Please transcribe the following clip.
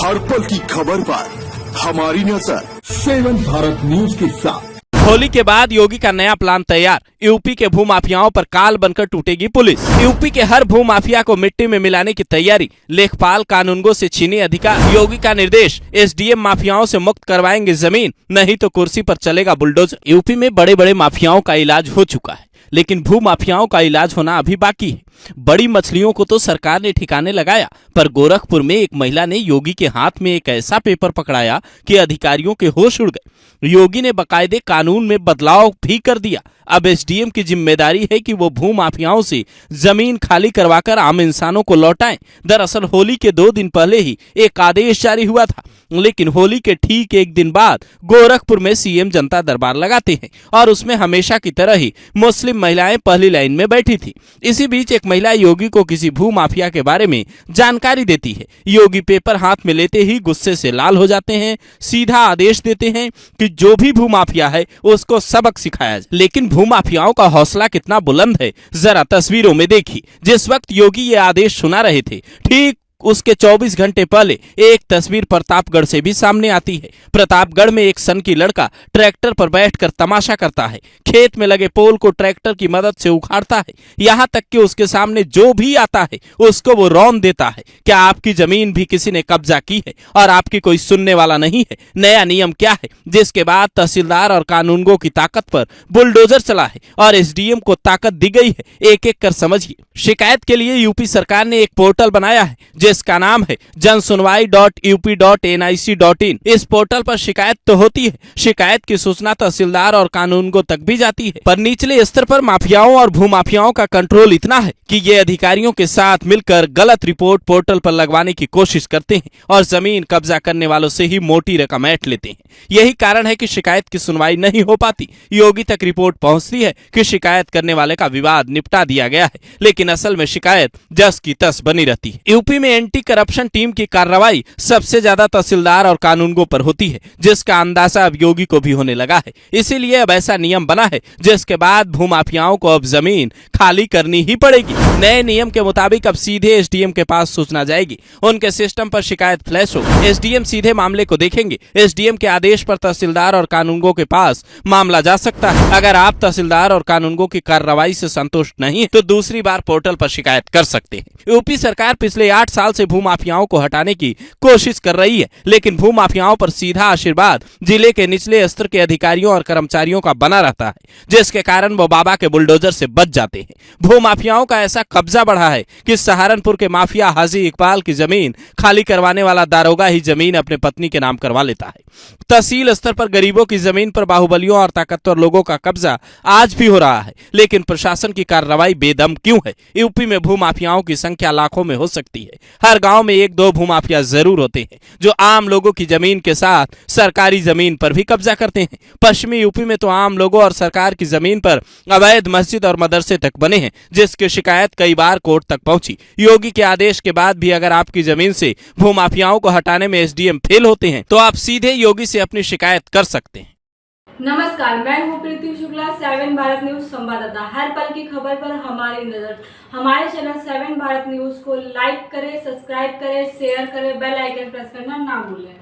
हर पल की खबर पर हमारी नजर 7 भारत न्यूज के साथ। होली के बाद योगी का नया प्लान तैयार। यूपी के भूमाफियाओं पर काल बनकर टूटेगी पुलिस। यूपी के हर भूमाफिया को मिट्टी में मिलाने की तैयारी। लेखपाल कानूनगो से छीने अधिकार। योगी का निर्देश, एसडीएम माफियाओं से मुक्त करवाएंगे जमीन, नहीं तो कुर्सी पर चलेगा बुलडोजर। यूपी में बड़े बड़े माफियाओं का इलाज हो चुका है, लेकिन भूमाफियाओं का इलाज होना अभी बाकी है। बड़ी मछलियों को तो सरकार ने ठिकाने लगाया, पर गोरखपुर में एक महिला ने योगी के हाथ में एक ऐसा पेपर पकड़ाया कि अधिकारियों के होश उड़ गए। योगी ने बकायदे कानून में बदलाव भी कर दिया। अब एसडीएम की जिम्मेदारी है कि वो भूमाफियाओं से जमीन खाली करवाकर आम इंसानों को लौटाएं। दरअसल होली के 2 दिन पहले ही एक आदेश जारी हुआ था, लेकिन होली के ठीक 1 दिन बाद गोरखपुर में सीएम जनता दरबार लगाते हैं और उसमें हमेशा की तरह ही मुस्लिम महिलाएं पहली लाइन में बैठी थी। इसी बीच एक महिला योगी को किसी भूमाफिया के बारे में जानकारी देती है। योगी पेपर हाथ में लेते ही गुस्से से लाल हो जाते हैं, सीधा आदेश देते हैं कि जो भी भूमाफिया है उसको सबक सिखाया जाए। लेकिन भूमाफियाओं का हौसला कितना बुलंद है, जरा तस्वीरों में देखिए। जिस वक्त योगी ये आदेश सुना रहे थे, ठीक उसके 24 घंटे पहले एक तस्वीर प्रतापगढ़ से भी सामने आती है। प्रतापगढ़ में एक सनकी लड़का ट्रैक्टर पर बैठकर तमाशा करता है। खेत में लगे पोल को ट्रैक्टर की मदद से उखाड़ता है, यहाँ तक कि उसके सामने जो भी आता है उसको वो रौंद देता है। क्या आपकी जमीन भी किसी ने कब्जा की है और आपकी कोई सुनने वाला नहीं है? नया नियम क्या है, जिसके बाद तहसीलदार और कानूनगो की ताकत पर बुलडोजर चला है और एसडीएम को ताकत दी गई है? एक एक कर समझिए। शिकायत के लिए यूपी सरकार ने एक पोर्टल बनाया है जिसका नाम है जनसुनवाई.up.nic.in। इस पोर्टल पर शिकायत तो होती है, शिकायत की सूचना तहसीलदार और कानूनगो तक भी जाती है, पर निचले स्तर पर माफियाओं और भूमाफियाओं का कंट्रोल इतना है कि ये अधिकारियों के साथ मिलकर गलत रिपोर्ट पोर्टल पर लगवाने की कोशिश करते हैं और जमीन कब्जा करने वालों से ही मोटी रकम ऐंठ लेते हैं। यही कारण है कि शिकायत की सुनवाई नहीं हो पाती। योगी तक रिपोर्ट पहुंचती है कि शिकायत करने वाले का विवाद निपटा दिया गया है, लेकिन असल में शिकायत जस की तस बनी रहती है। यूपी में एंटी करप्शन टीम की कार्रवाई सबसे ज्यादा तहसीलदार और कानूनगो पर होती है, जिसका अंदाजा अब योगी को भी होने लगा है। इसीलिए अब ऐसा नियम बना है जिसके बाद भूमाफियाओं को अब जमीन खाली करनी ही पड़ेगी। नए नियम के मुताबिक अब सीधे एसडीएम के पास सूचना जाएगी, उनके सिस्टम पर शिकायत फ्लैश हो, एसडीएम सीधे मामले को देखेंगे। एसडीएम के आदेश पर तहसीलदार और कानूनगो के पास मामला जा सकता है। अगर आप तहसीलदार और कानूनगो की कार्रवाई से संतुष्ट नहीं है तो दूसरी बार पोर्टल पर शिकायत कर सकते हैं। यूपी सरकार पिछले 8 साल से भूमाफियाओं को हटाने की कोशिश कर रही है, लेकिन भूमाफियाओं पर सीधा आशीर्वाद जिले के निचले स्तर के अधिकारियों और कर्मचारियों का बना रहता है, जिसके कारण वो बाबा के बुलडोजर से बच जाते हैं। भूमाफियाओं का ऐसा कब्जा बढ़ा है कि सहारनपुर के माफिया हाजी इकबाल की जमीन खाली करवाने वाला दारोगा ही जमीन अपने पत्नी के नाम करवा लेता है। तहसील स्तर पर गरीबों की जमीन पर बाहुबलियों और ताकतवर लोगों का कब्जा आज भी हो रहा है, लेकिन प्रशासन की कार्रवाई बेदम क्यों है? यूपी में भूमाफियाओं की संख्या लाखों में हो सकती है। हर गांव में 1-2 भूमाफिया जरूर होते हैं जो आम लोगों की जमीन के साथ सरकारी जमीन पर भी कब्जा करते हैं। पश्चिमी यूपी में तो आम लोगों और सरकार की जमीन पर अवैध मस्जिद और मदरसे तक बने हैं, जिसकी शिकायत कई बार कोर्ट तक पहुंची। योगी के आदेश के बाद भी अगर आपकी जमीन से भूमाफियाओं को हटाने में एसडीएम फेल होते हैं तो आप सीधे योगी से अपनी शिकायत कर सकते हैं। नमस्कार, मैं हूँ प्रीति शुक्ला, 7 भारत न्यूज संवाददाता। हर पल की खबर पर हमारी नजर। हमारे चैनल 7 भारत न्यूज को लाइक करें, सब्सक्राइब करें, शेयर करें, बेल आइकन प्रेस करना ना भूलें।